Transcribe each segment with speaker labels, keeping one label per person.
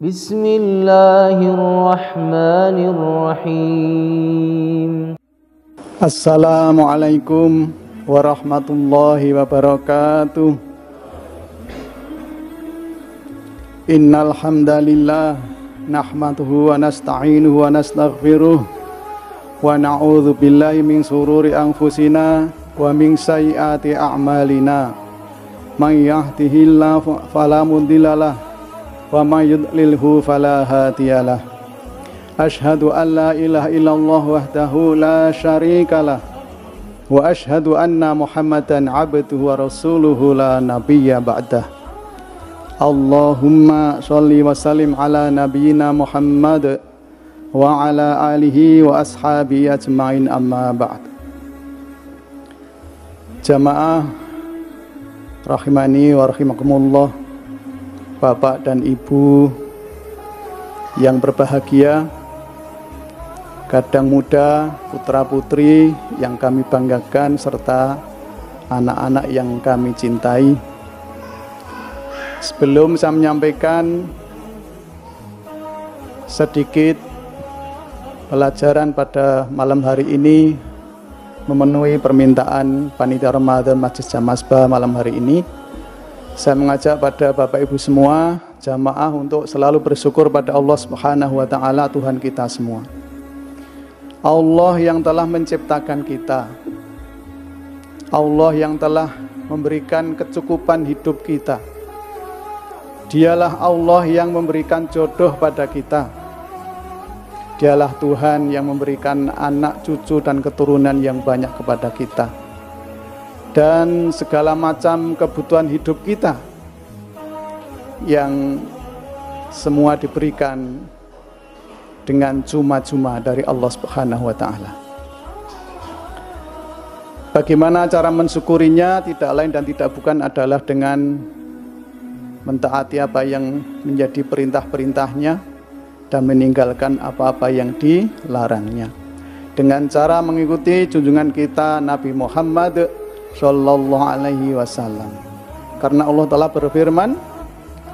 Speaker 1: Bismillahirrahmanirrahim.
Speaker 2: Assalamualaikum warahmatullahi wabarakatuh. Innal hamdalillah nahmaduhu wa nasta'inuhu wa nastaghfiruh wa na'udzu billahi min shururi anfusina wa min sayyiati a'malina. May yahdihillahu fala mudhillalah wa may yudlilhu fala hadiyalah. Asyhadu an la ilaha illallah wahdahu la syarikalah wa asyhadu anna Muhammadan abduhu wa rasuluhu la nabiyya ba'dah. Allahumma sholli wa sallim ala nabiyyina Muhammad wa ala alihi wa ashabihi ajmain, amma ba'd. Jamaah rahimani wa rahimakumullah, Bapak dan Ibu yang berbahagia, gadang muda, putra-putri yang kami banggakan, serta anak-anak yang kami cintai. Sebelum saya menyampaikan sedikit pelajaran pada malam hari ini, memenuhi permintaan Panitia Ramadan Masjid Jamasbah malam hari ini, saya mengajak pada Bapak Ibu semua jamaah untuk selalu bersyukur pada Allah Subhanahu wa taala, Tuhan kita semua. Allah yang telah menciptakan kita, Allah yang telah memberikan kecukupan hidup kita. Dialah Allah yang memberikan jodoh pada kita. Dialah Tuhan yang memberikan anak, cucu, dan keturunan yang banyak kepada kita. Dan segala macam kebutuhan hidup kita yang semua diberikan dengan cuma-cuma dari Allah Subhanahu wa taala. Bagaimana cara mensyukurinya? Tidak lain dan tidak bukan adalah dengan mentaati apa yang menjadi perintah-perintahnya dan meninggalkan apa-apa yang dilarangnya, dengan cara mengikuti junjungan kita Nabi Muhammad Sallallahu alaihi wasallam. Karena Allah telah berfirman,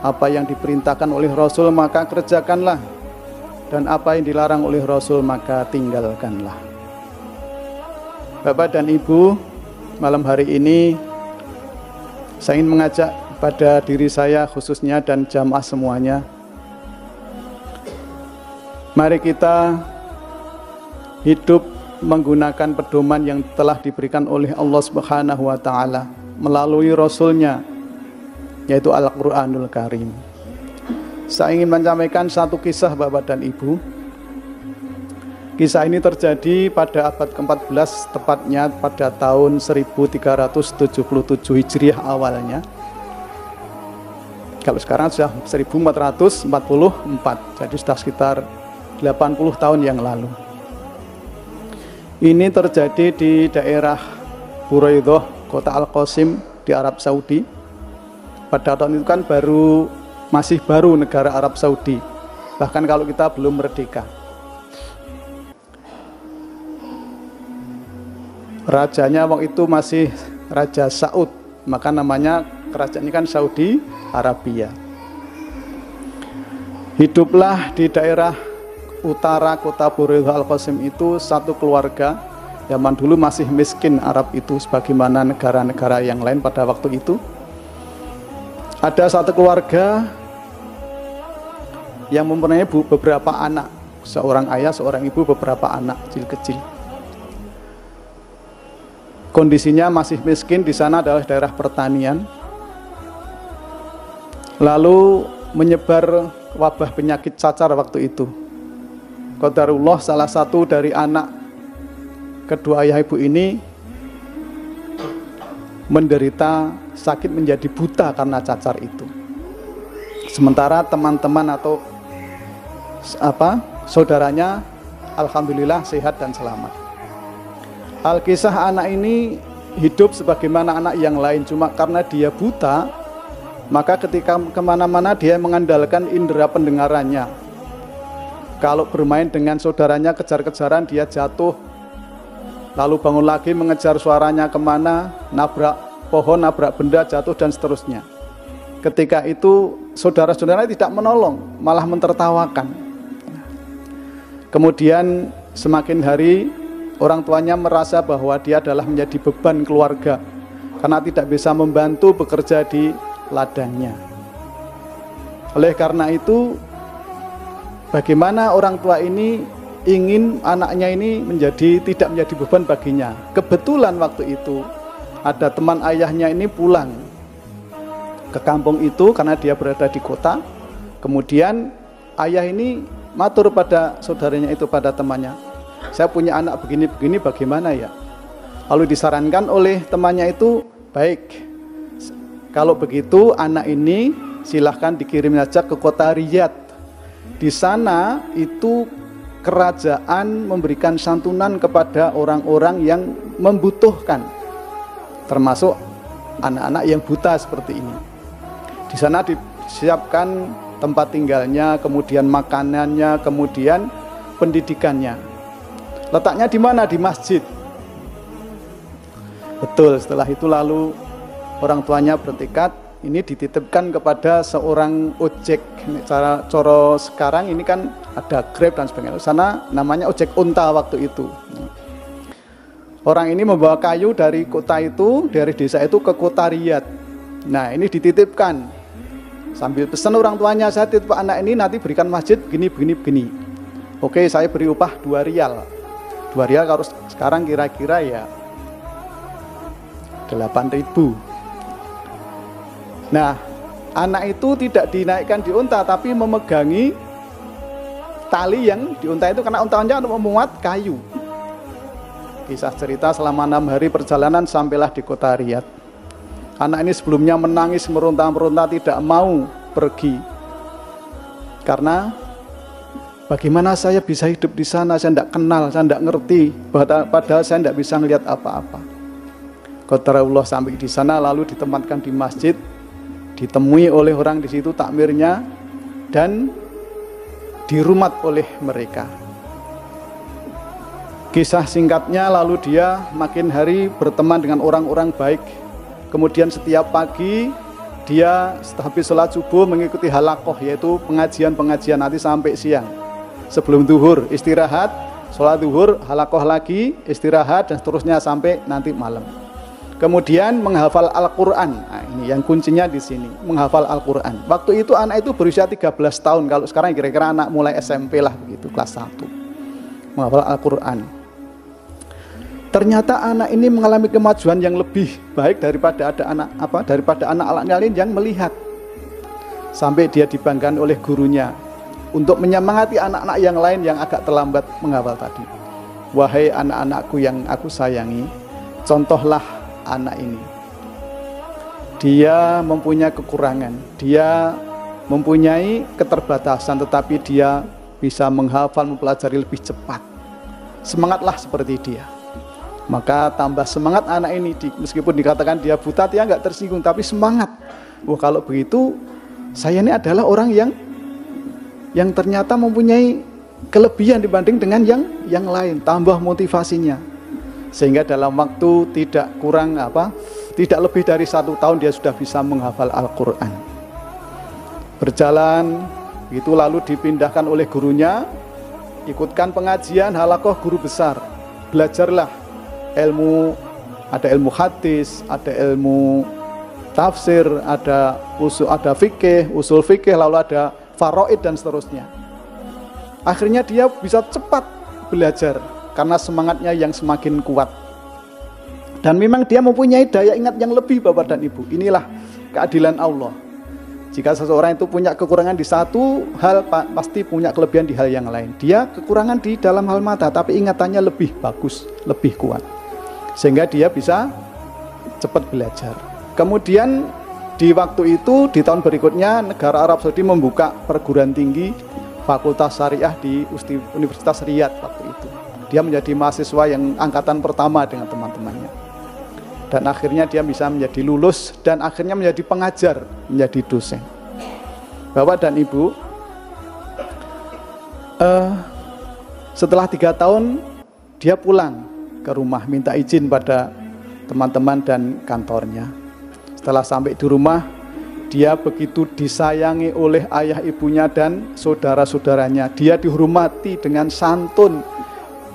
Speaker 2: apa yang diperintahkan oleh Rasul maka kerjakanlah, dan apa yang dilarang oleh Rasul maka tinggalkanlah. Bapak dan Ibu, malam hari ini saya ingin mengajak pada diri saya khususnya dan jamaah semuanya, mari kita hidup menggunakan pedoman yang telah diberikan oleh Allah Subhanahu wa taala melalui Rasulnya, yaitu Al-Qur'anul Karim. Saya ingin menyampaikan satu kisah Bapak dan Ibu. Kisah ini terjadi pada abad ke-14, tepatnya pada tahun 1377 Hijriah awalnya. Kalau sekarang sudah 1444, jadi sudah sekitar 80 tahun yang lalu. Ini terjadi di daerah Buraidah, kota Al-Qasim di Arab Saudi. Pada tahun itu kan masih baru negara Arab Saudi, bahkan kalau kita belum merdeka. Rajanya waktu itu masih Raja Saud, maka namanya kerajaannya kan Saudi Arabia. Hiduplah di daerah utara kota Buraidah Al-Qasim itu satu keluarga. Zaman dulu masih miskin Arab itu, sebagaimana negara-negara yang lain pada waktu itu. Ada satu keluarga yang mempunyai beberapa anak, seorang ayah, seorang ibu, beberapa anak kecil-kecil. Kondisinya masih miskin, di sana adalah daerah pertanian. Lalu menyebar wabah penyakit cacar waktu itu. Qadarullah, salah satu dari anak kedua ayah ibu ini menderita sakit menjadi buta karena cacar itu. Sementara teman-teman atau saudaranya alhamdulillah sehat dan selamat. Alkisah anak ini hidup sebagaimana anak yang lain, cuma karena dia buta, maka ketika kemana-mana dia mengandalkan indera pendengarannya. Kalau bermain dengan saudaranya kejar-kejaran, dia jatuh, lalu bangun lagi mengejar suaranya kemana, nabrak pohon, nabrak benda, jatuh, dan seterusnya. ketika itu saudara-saudara tidak menolong, malah mentertawakan. Kemudian semakin hari orang tuanya merasa bahwa dia adalah menjadi beban keluarga karena tidak bisa membantu bekerja di ladangnya. Oleh karena itu, bagaimana orang tua ini ingin anaknya ini tidak menjadi beban baginya. Kebetulan waktu itu ada teman ayahnya ini pulang ke kampung itu karena dia berada di kota. Kemudian ayah ini matur pada saudaranya itu, pada temannya, saya punya anak begini-begini, bagaimana ya? Lalu disarankan oleh temannya itu, baik, kalau begitu anak ini silahkan dikirim saja ke kota Riyadh. Di sana itu kerajaan memberikan santunan kepada orang-orang yang membutuhkan, termasuk anak-anak yang buta seperti ini. Di sana disiapkan tempat tinggalnya, kemudian makanannya, kemudian pendidikannya. Letaknya di mana? Di masjid. Betul, setelah itu lalu orang tuanya bertekad, ini dititipkan kepada seorang ojek. Cara sekarang ini kan ada Grab dan sebagainya. Sana namanya ojek unta waktu itu. Orang ini membawa kayu dari kota itu, dari desa itu ke kota Riyadh. Nah, ini dititipkan. Sambil pesan orang tuanya, saya titip anak ini nanti berikan masjid begini. Oke, saya beri upah 2 rial. 2 rial kalau sekarang kira-kira ya 8.000. Nah, anak itu tidak dinaikkan di unta, tapi memegangi tali yang di unta itu, karena untanya untuk memuat kayu. Kisah cerita selama 6 hari perjalanan sampailah di kota Riyadh. Anak ini sebelumnya menangis, meronta-meronta, tidak mau pergi. Karena bagaimana saya bisa hidup di sana, saya tidak kenal, saya tidak ngerti, padahal saya tidak bisa melihat apa-apa. Qadarullah sampai di sana, lalu ditempatkan di masjid, ditemui oleh orang di situ takmirnya, dan dirumat oleh mereka. Kisah singkatnya, lalu dia makin hari berteman dengan orang-orang baik. Kemudian setiap pagi dia setelah habis sholat subuh mengikuti halakoh, yaitu pengajian-pengajian nanti sampai siang. Sebelum duhur istirahat, sholat duhur, halakoh lagi, istirahat, dan seterusnya sampai nanti malam. Kemudian menghafal Al-Quran. Nah, ini yang kuncinya di sini, menghafal Al-Quran. Waktu itu anak itu berusia 13 tahun, kalau sekarang kira-kira anak mulai SMP lah begitu, kelas 1. Menghafal Al-Quran. Ternyata anak ini mengalami kemajuan yang lebih baik daripada anak-anak lain yang melihat. Sampai dia dibanggakan oleh gurunya untuk menyemangati anak-anak yang lain yang agak terlambat menghafal tadi. Wahai anak-anakku yang aku sayangi, contohlah anak ini. Dia mempunyai kekurangan, dia mempunyai keterbatasan, tetapi dia bisa menghafal, mempelajari lebih cepat. Semangatlah seperti dia. Maka tambah semangat anak ini, meskipun dikatakan dia buta, dia nggak tersinggung, tapi semangat. Wah, kalau begitu saya ini adalah orang yang ternyata mempunyai kelebihan dibanding dengan yang lain. Tambah motivasinya, sehingga dalam waktu tidak lebih dari 1 tahun dia sudah bisa menghafal Al-Quran. Berjalan itu lalu dipindahkan oleh gurunya, ikutkan pengajian halakoh guru besar, belajarlah ilmu, ada ilmu hadis, ada ilmu tafsir, ada fikih, usul fikih, lalu ada faraid dan seterusnya. Akhirnya dia bisa cepat belajar karena semangatnya yang semakin kuat. Dan memang dia mempunyai daya ingat yang lebih, Bapak dan Ibu. Inilah keadilan Allah. Jika seseorang itu punya kekurangan di satu hal, pasti punya kelebihan di hal yang lain. Dia kekurangan di dalam hal mata, tapi ingatannya lebih bagus, lebih kuat, sehingga dia bisa cepat belajar. Kemudian di waktu itu, di tahun berikutnya, negara Arab Saudi membuka perguruan tinggi fakultas syariah di Universitas Riyadh waktu itu. Dia menjadi mahasiswa yang angkatan pertama dengan teman-temannya. Dan akhirnya dia bisa menjadi lulus dan akhirnya menjadi pengajar, menjadi dosen. Bapak dan Ibu, setelah 3 tahun dia pulang ke rumah, minta izin pada teman-teman dan kantornya. Setelah sampai di rumah, Dia begitu disayangi oleh ayah ibunya dan saudara-saudaranya. Dia dihormati dengan santun,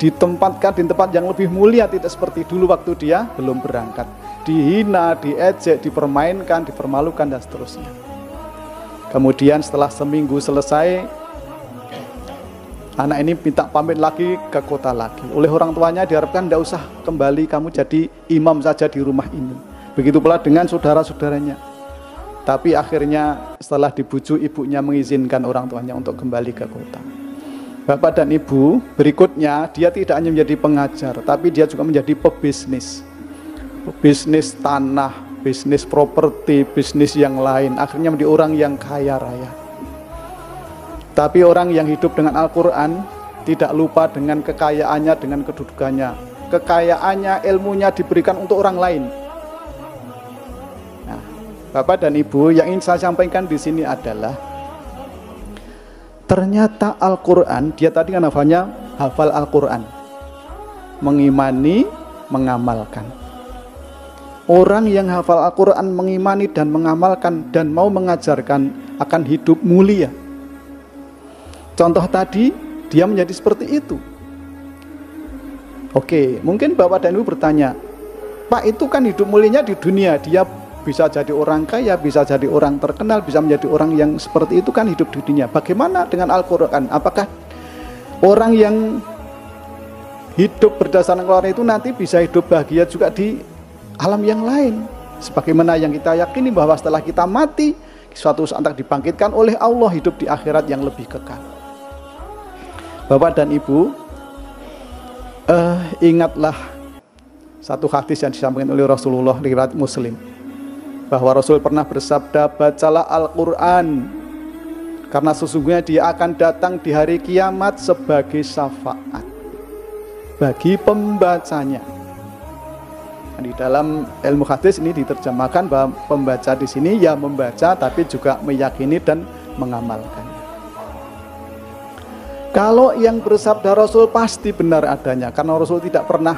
Speaker 2: ditempatkan di tempat yang lebih mulia, tidak seperti dulu waktu dia belum berangkat. Dihina, diejek, dipermainkan, dipermalukan dan seterusnya. Kemudian setelah seminggu selesai, anak ini minta pamit lagi ke kota lagi. Oleh orang tuanya diharapkan tidak usah kembali, kamu jadi imam saja di rumah ini. Begitu pula dengan saudara-saudaranya. Tapi akhirnya setelah dibujuk, ibunya mengizinkan orang tuanya untuk kembali ke kota. Bapak dan ibu, berikutnya dia tidak hanya menjadi pengajar, tapi dia juga menjadi pebisnis. Bisnis tanah, bisnis properti, bisnis yang lain. Akhirnya menjadi orang yang kaya raya. Tapi orang yang hidup dengan Al-Quran tidak lupa dengan kekayaannya, dengan kedudukannya. Kekayaannya, ilmunya diberikan untuk orang lain. Nah, Bapak dan Ibu, yang ingin saya sampaikan di sini adalah ternyata Al-Quran, dia tadi kan hafal Al-Quran, mengimani, mengamalkan. Orang yang hafal Al-Quran, mengimani dan mengamalkan dan mau mengajarkan akan hidup mulia. Contoh tadi, dia menjadi seperti itu. Oke, mungkin Bapak dan Ibu bertanya, Pak, itu kan hidup mulianya di dunia, dia bisa jadi orang kaya, bisa jadi orang terkenal, bisa menjadi orang yang seperti itu kan hidup di dunia. Bagaimana dengan Al-Quran? Apakah orang yang hidup berdasarkan Al-Quran itu nanti bisa hidup bahagia juga di alam yang lain? Sebagaimana yang kita yakini bahwa setelah kita mati, suatu saat akan dibangkitkan oleh Allah, hidup di akhirat yang lebih kekal. Bapak dan Ibu, ingatlah satu hadis yang disampaikan oleh Rasulullah riwayat Muslim, bahwa Rasul pernah bersabda, bacalah Al-Quran, karena sesungguhnya dia akan datang di hari kiamat sebagai syafaat bagi pembacanya. Di dalam ilmu hadis ini diterjemahkan bahwa pembaca di sini ya membaca, tapi juga meyakini dan mengamalkannya. Kalau yang bersabda Rasul pasti benar adanya, karena Rasul tidak pernah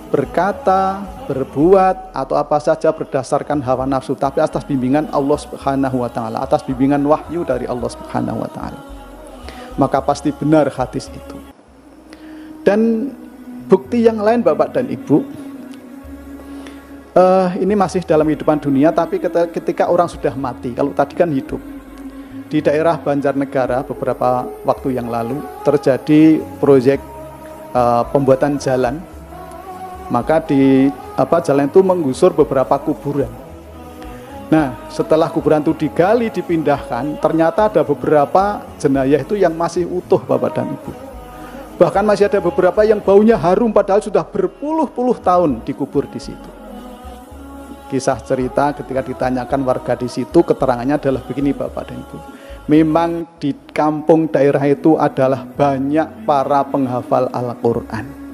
Speaker 2: berkata, berbuat, atau apa saja berdasarkan hawa nafsu, tapi atas bimbingan Allah Subhanahu wa Ta'ala, atas bimbingan wahyu dari Allah Subhanahu wa Ta'ala. Maka pasti benar hadis itu. Dan bukti yang lain Bapak dan Ibu, ini masih dalam kehidupan dunia, tapi ketika orang sudah mati, kalau tadi kan hidup. Di daerah Banjarnegara beberapa waktu yang lalu terjadi proyek pembuatan jalan. Maka di jalan itu menggusur beberapa kuburan. Nah, setelah kuburan itu digali, dipindahkan, ternyata ada beberapa jenazah itu yang masih utuh Bapak dan Ibu. Bahkan masih ada beberapa yang baunya harum padahal sudah berpuluh-puluh tahun dikubur di situ. Kisah cerita ketika ditanyakan warga di situ, keterangannya adalah begini Bapak dan Ibu. Memang di kampung daerah itu adalah banyak para penghafal Al-Quran.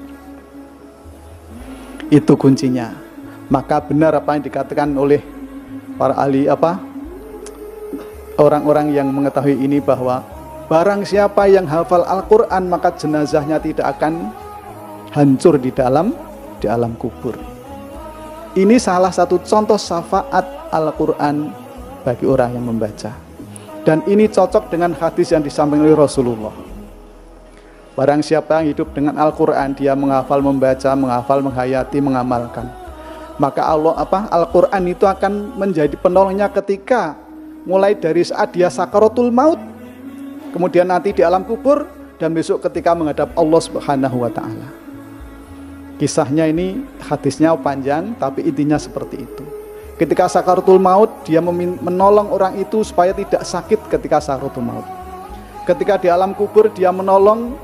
Speaker 2: Itu kuncinya. Maka benar apa yang dikatakan oleh para ahli orang-orang yang mengetahui ini, bahwa barang siapa yang hafal Al-Quran maka jenazahnya tidak akan hancur di alam kubur. Ini salah satu contoh syafaat Al-Quran bagi orang yang membaca. Dan ini cocok dengan hadis yang disampaikan oleh Rasulullah. Barang siapa yang hidup dengan Al-Quran, dia menghafal, membaca, menghafal, menghayati, mengamalkan, maka Al-Quran itu akan menjadi penolongnya ketika mulai dari saat dia sakaratul maut, kemudian nanti di alam kubur, dan besok ketika menghadap Allah Subhanahu wa Ta'ala. Kisahnya ini hadisnya panjang, tapi intinya seperti itu. Ketika sakaratul maut, dia menolong orang itu supaya tidak sakit ketika sakaratul maut. Ketika di alam kubur, dia menolong,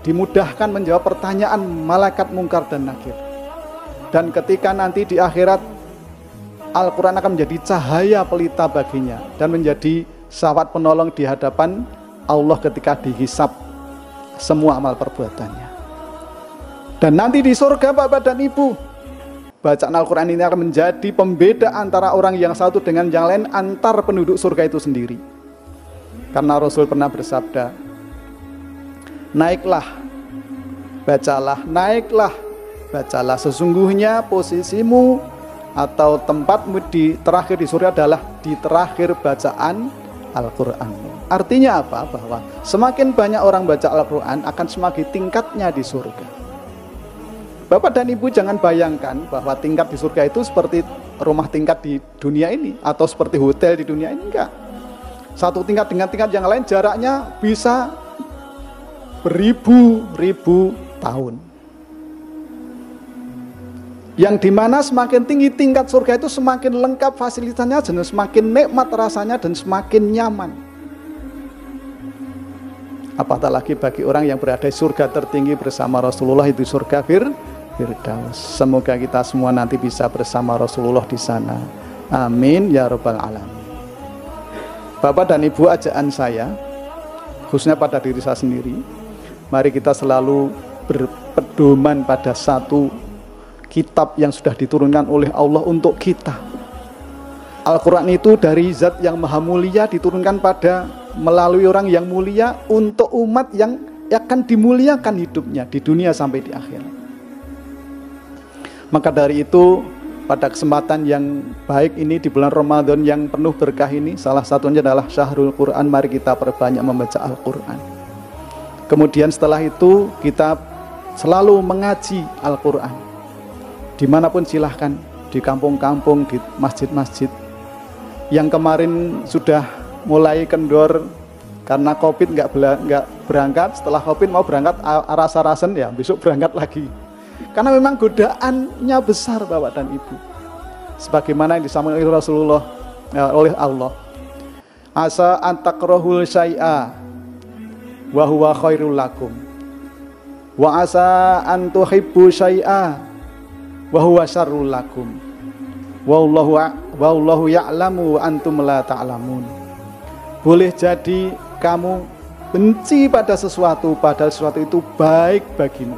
Speaker 2: dimudahkan menjawab pertanyaan malaikat mungkar dan nakir. Dan ketika nanti di akhirat, Al-Quran akan menjadi cahaya pelita baginya dan menjadi syafaat penolong di hadapan Allah ketika dihisab semua amal perbuatannya. Dan nanti di surga Bapak dan Ibu, bacaan Al-Quran ini akan menjadi pembeda antara orang yang satu dengan yang lain, antar penduduk surga itu sendiri. Karena Rasul pernah bersabda, naiklah, bacalah, naiklah, bacalah, sesungguhnya posisimu atau tempatmu di terakhir di surga adalah di terakhir bacaan Al-Quran. Artinya apa? Bahwa semakin banyak orang baca Al-Quran akan semakin tingkatnya di surga. Bapak dan Ibu jangan bayangkan bahwa tingkat di surga itu seperti rumah tingkat di dunia ini atau seperti hotel di dunia ini, enggak. Satu tingkat dengan tingkat yang lain jaraknya bisa beribu-ribu tahun. Yang dimana semakin tinggi tingkat surga itu semakin lengkap fasilitasnya dan semakin nikmat rasanya dan semakin nyaman. Apatah lagi bagi orang yang berada di surga tertinggi bersama Rasulullah, itu surga Firdaus. Semoga kita semua nanti bisa bersama Rasulullah di sana. Amin ya rabbal alamin. Bapak dan Ibu, ajaan saya khususnya pada diri saya sendiri, mari kita selalu berpedoman pada satu kitab yang sudah diturunkan oleh Allah untuk kita. Al-Quran itu dari zat yang maha mulia diturunkan pada melalui orang yang mulia untuk umat yang akan dimuliakan hidupnya di dunia sampai di akhirat. Maka dari itu pada kesempatan yang baik ini di bulan Ramadan yang penuh berkah ini, salah satunya adalah Syahrul Quran, mari kita perbanyak membaca Al-Quran. Kemudian setelah itu kita selalu mengaji Al-Quran. Dimanapun silahkan, di kampung-kampung, di masjid-masjid. Yang kemarin sudah mulai kendor karena COVID nggak berangkat, setelah COVID mau berangkat rasa-rasen ya besok berangkat lagi. Karena memang godaannya besar Bapak dan Ibu. Sebagaimana yang disampaikan oleh Rasulullah oleh Allah. Asa antakrahul syai'a wa huwa khairul lakum. Wa asa antuhibbu syai'a wa huwa syarrul lakum. Wallahu ya'lamu antum la ta'lamun. Boleh jadi kamu benci pada sesuatu padahal sesuatu itu baik bagimu.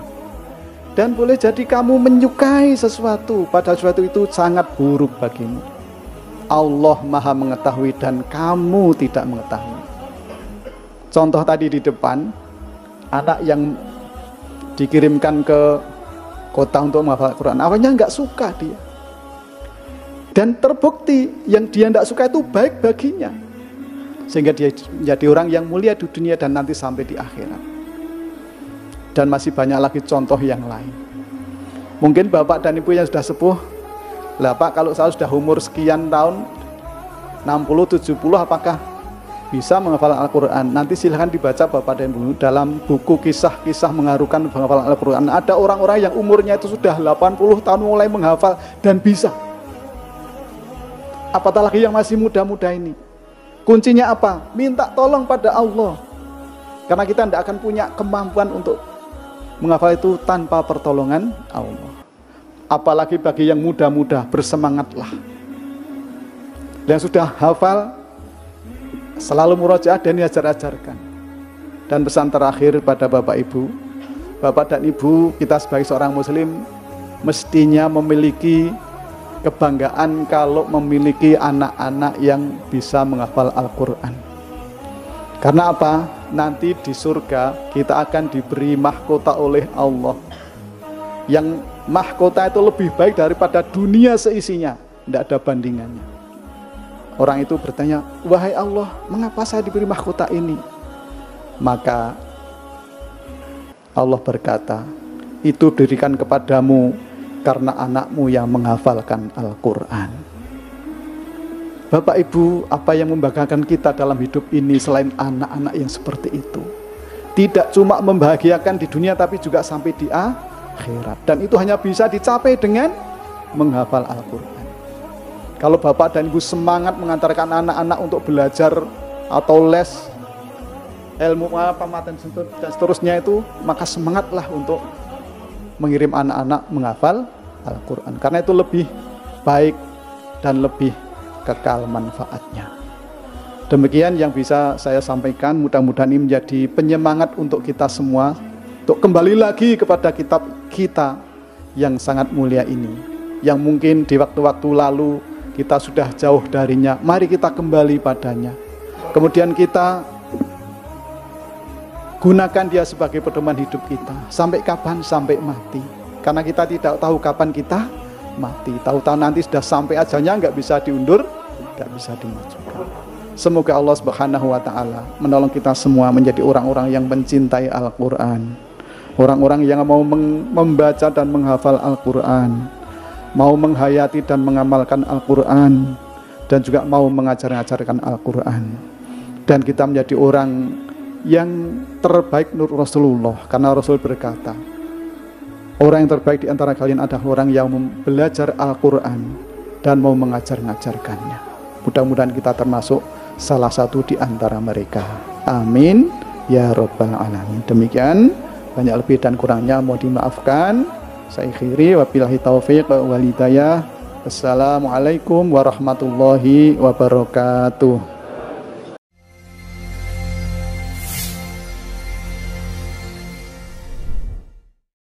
Speaker 2: Dan boleh jadi kamu menyukai sesuatu padahal sesuatu itu sangat buruk bagimu. Allah Maha mengetahui dan kamu tidak mengetahui. Contoh tadi di depan, anak yang dikirimkan ke kota untuk menghafal Al-Quran, awalnya nggak suka dia. Dan terbukti yang dia tidak suka itu baik baginya. Sehingga dia menjadi orang yang mulia di dunia dan nanti sampai di akhirat. Dan masih banyak lagi contoh yang lain. Mungkin Bapak dan Ibu yang sudah sepuh, lah Pak, kalau saya sudah umur sekian tahun, 60, 70, apakah bisa menghafal Al-Quran? Nanti silahkan dibaca Bapak dan Ibu dalam buku kisah-kisah mengharukan menghafal Al-Quran. Ada orang-orang yang umurnya itu sudah 80 tahun mulai menghafal dan bisa. Apatah lagi yang masih muda-muda ini. Kuncinya apa? Minta tolong pada Allah. Karena kita tidak akan punya kemampuan untuk menghafal itu tanpa pertolongan Allah. Apalagi bagi yang muda-muda, bersemangatlah. Yang sudah hafal, selalu murojaah dan diajar-ajarkan. Dan pesan terakhir pada Bapak Ibu, Bapak dan Ibu, kita sebagai seorang Muslim mestinya memiliki kebanggaan kalau memiliki anak-anak yang bisa menghafal Al-Quran. Karena apa? Nanti di surga kita akan diberi mahkota oleh Allah. Yang mahkota itu lebih baik daripada dunia seisinya. Tidak ada bandingannya. Orang itu bertanya, wahai Allah, mengapa saya diberi mahkota ini? Maka Allah berkata, itu diberikan kepadamu karena anakmu yang menghafalkan Al-Quran. Bapak Ibu, apa yang membanggakan kita dalam hidup ini selain anak-anak yang seperti itu? Tidak cuma membahagiakan di dunia tapi juga sampai di akhirat. Dan itu hanya bisa dicapai dengan menghafal Al-Quran. Kalau Bapak dan Ibu semangat mengantarkan anak-anak untuk belajar atau les ilmu pematen dan seterusnya itu, maka semangatlah untuk mengirim anak-anak menghafal Al-Quran. Karena itu lebih baik dan lebih kekal manfaatnya. Demikian yang bisa saya sampaikan. Mudah-mudahan ini menjadi penyemangat untuk kita semua untuk kembali lagi kepada kitab kita yang sangat mulia ini, yang mungkin di waktu-waktu lalu kita sudah jauh darinya. Mari kita kembali padanya. Kemudian kita gunakan dia sebagai pedoman hidup kita sampai kapan? Sampai mati. Karena kita tidak tahu kapan kita mati. Tahu-tahu nanti sudah sampai ajalnya, nggak bisa diundur, nggak bisa dimajukan. Semoga Allah Subhanahu wa Ta'ala menolong kita semua menjadi orang-orang yang mencintai Al-Quran, orang-orang yang mau membaca dan menghafal Al-Quran, mau menghayati dan mengamalkan Al-Quran, dan juga mau mengajarkan Al-Quran. Dan kita menjadi orang yang terbaik menurut Rasulullah, karena Rasul berkata, orang yang terbaik di antara kalian adalah orang yang belajar Al-Quran dan mau mengajarkannya. Mudah-mudahan kita termasuk salah satu di antara mereka. Amin ya Rabbal Alamin. Demikian, banyak lebih dan kurangnya mohon dimaafkan. Saya akhiri, wabillahi taufiq wal hidayah. Assalamualaikum warahmatullahi wabarakatuh.